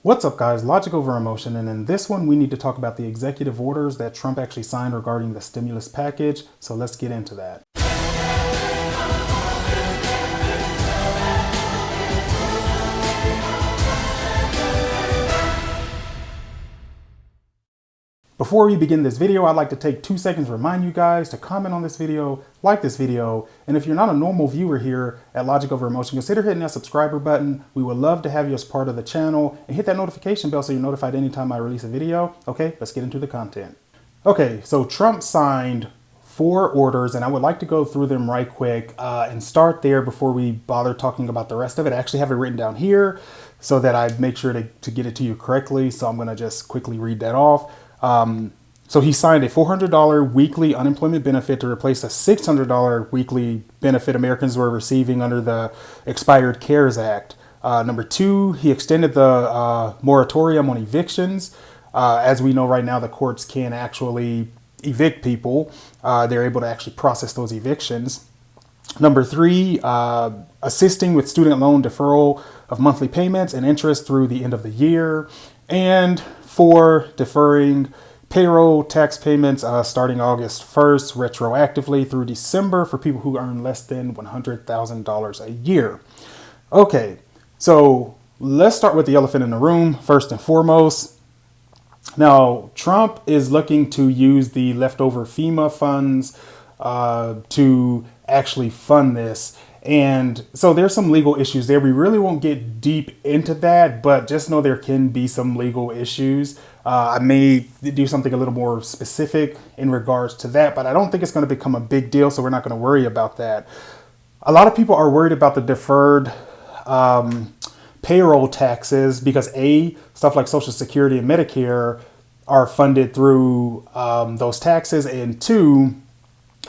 What's up, guys? Logic over emotion, and in this one, we need to talk about the executive orders that Trump actually signed regarding the stimulus package. So let's get into that. Before we begin this video, I'd like to take 2 seconds to remind you guys to comment on this video, like this video, and if you're not a normal viewer here at Logic Over Emotion, consider hitting that subscriber button. We would love to have you as part of the channel, and hit that notification bell so you're notified anytime I release a video. Okay, let's get into the content. Okay, so Trump signed 4 orders, and I would like to go through them right quick and start there before we bother talking about the rest of it. I actually have it written down here so that I make sure to get it to you correctly, so I'm going to just quickly read that off. So he signed a $400 weekly unemployment benefit to replace a $600 weekly benefit Americans were receiving under the expired CARES Act. Number 2, he extended the moratorium on evictions. As we know right now, the courts can't actually evict people. They're able to actually process those evictions. Number 3, assisting with student loan deferral of monthly payments and interest through the end of the year. And 4, deferring payroll tax payments starting August 1st retroactively through December for people who earn less than $100,000 a year. Okay, so let's start with the elephant in the room first and foremost. Now, Trump is looking to use the leftover FEMA funds to actually fund this. And so there's some legal issues there. We really won't get deep into that, but just know there can be some legal issues. I may do something a little more specific in regards to that, but I don't think it's going to become a big deal, so we're not going to worry about that. A lot of people are worried about the deferred payroll taxes because stuff like Social Security and Medicare are funded through those taxes, and 2,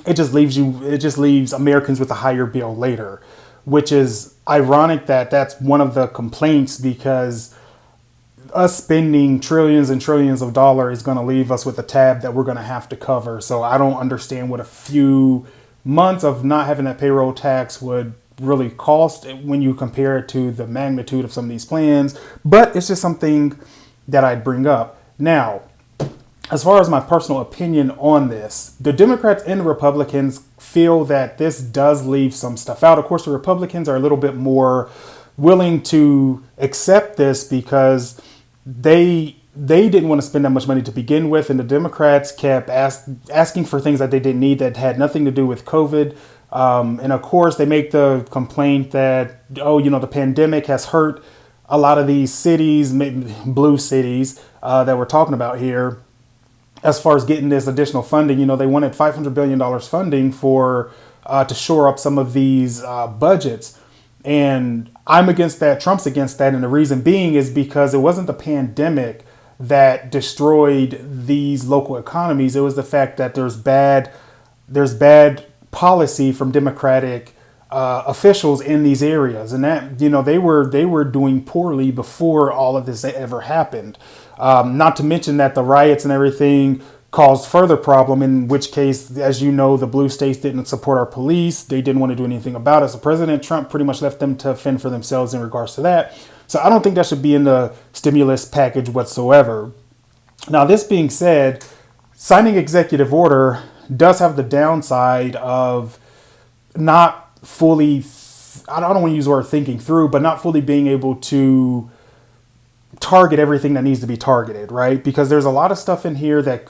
it just leaves Americans with a higher bill later, which is ironic that that's one of the complaints, because us spending trillions and trillions of dollars is going to leave us with a tab that we're going to have to cover. So I don't understand what a few months of not having that payroll tax would really cost when you compare it to the magnitude of some of these plans. But it's just something that I'd bring up. Now, as far as my personal opinion on this, the Democrats and the Republicans feel that this does leave some stuff out. Of course, the Republicans are a little bit more willing to accept this because they didn't want to spend that much money to begin with, and the Democrats kept asking for things that they didn't need that had nothing to do with COVID. And of course, they make the complaint that, the pandemic has hurt a lot of these cities, blue cities that we're talking about here. As far as getting this additional funding, they wanted $500 billion funding to shore up some of these budgets. And I'm against that. Trump's against that. And the reason being is because it wasn't the pandemic that destroyed these local economies. It was the fact that there's bad policy from Democratic officials in these areas, and that they were doing poorly before all of this ever happened. Not to mention that the riots and everything caused further problem, in which case, as you know, the blue states didn't support our police. They didn't want to do anything about it. So President Trump pretty much left them to fend for themselves in regards to that. So I don't think that should be in the stimulus package whatsoever. Now, this being said, signing executive order does have the downside of not fully, I don't want to use the word thinking through, but not fully being able to target everything that needs to be targeted, right? Because there's a lot of stuff in here that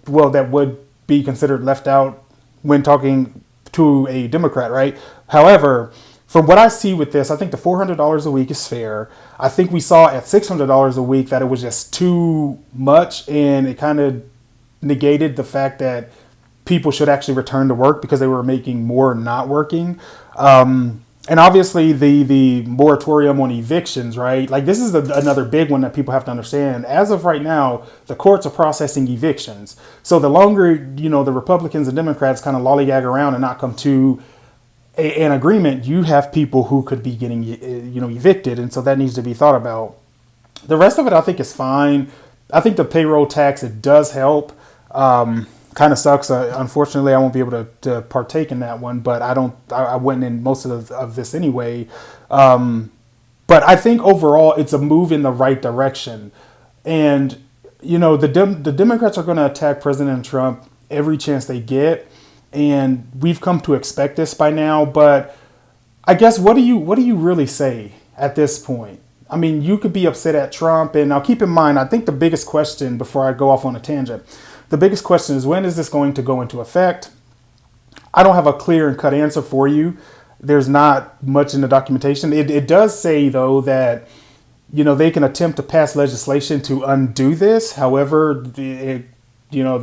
would be considered left out when talking to a Democrat, right? However, from what I see with this, I think the $400 a week is fair. I think we saw at $600 a week that it was just too much, and it kind of negated the fact that people should actually return to work because they were making more not working. And obviously the moratorium on evictions, right? Like, this is another big one that people have to understand. As of right now, the courts are processing evictions. So the longer, the Republicans and Democrats kind of lollygag around and not come to an agreement, you have people who could be getting, evicted. And so that needs to be thought about. The rest of it, I think, is fine. I think the payroll tax, it does help. Kind of sucks. Unfortunately, I won't be able to partake in that one, but I went in most of this anyway. But I think overall it's a move in the right direction. And, you know, the Democrats are going to attack President Trump every chance they get. And we've come to expect this by now. But I guess what do you really say at this point? I mean, you could be upset at Trump. And now keep in mind, I think the biggest question, before I go off on a tangent, the biggest question is, when is this going to go into effect? I don't have a clear and cut answer for you. There's not much in the documentation. It does say, though, that, you know, they can attempt to pass legislation to undo this. However, the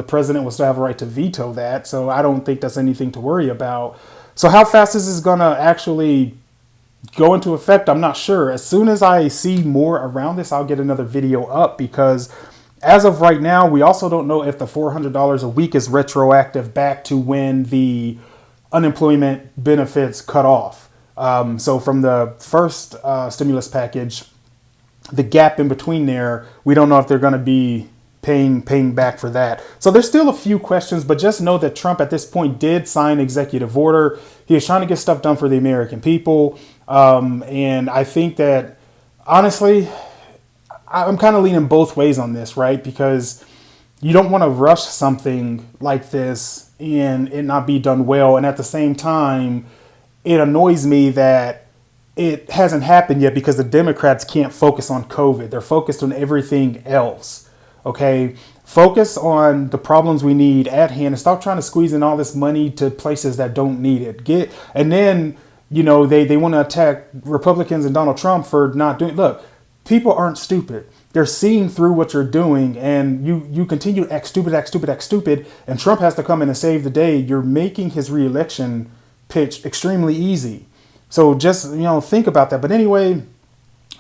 president will still have a right to veto that. So I don't think that's anything to worry about. So how fast is this going to actually go into effect? I'm not sure. As soon as I see more around this, I'll get another video up, because as of right now, we also don't know if the $400 a week is retroactive back to when the unemployment benefits cut off. So from the first stimulus package, the gap in between there, we don't know if they're going to be paying back for that. So there's still a few questions, but just know that Trump at this point did sign executive order. He is trying to get stuff done for the American people. And I think that, honestly, I'm kind of leaning both ways on this, right? Because you don't want to rush something like this and it not be done well. And at the same time, it annoys me that it hasn't happened yet because the Democrats can't focus on COVID. They're focused on everything else. Okay, focus on the problems we need at hand and stop trying to squeeze in all this money to places that don't need it. And then, you know, they want to attack Republicans and Donald Trump for not doing. Look, people aren't stupid. They're seeing through what you're doing, and you continue to act stupid, and Trump has to come in and save the day. You're making his reelection pitch extremely easy. So just, you know, think about that. But anyway,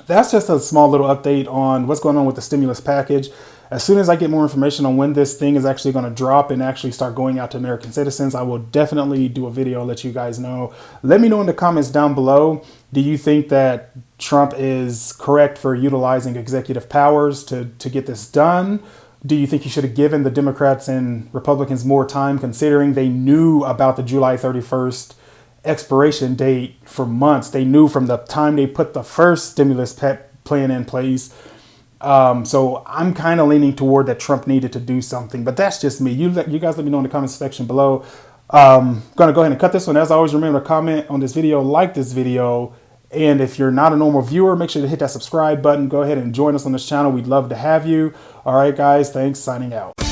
that's just a small little update on what's going on with the stimulus package. As soon as I get more information on when this thing is actually going to drop and actually start going out to American citizens, I will definitely do a video, let you guys know. Let me know in the comments down below. Do you think that Trump is correct for utilizing executive powers to get this done? Do you think he should have given the Democrats and Republicans more time, considering they knew about the July 31st expiration date for months? They knew from the time they put the first stimulus plan in place. So I'm kind of leaning toward that Trump needed to do something, but that's just me. You guys let me know in the comments section below. Going to go ahead and cut this one. As always, remember to comment on this video, like this video. And if you're not a normal viewer, make sure to hit that subscribe button. Go ahead and join us on this channel. We'd love to have you. All right, guys. Thanks. Signing out.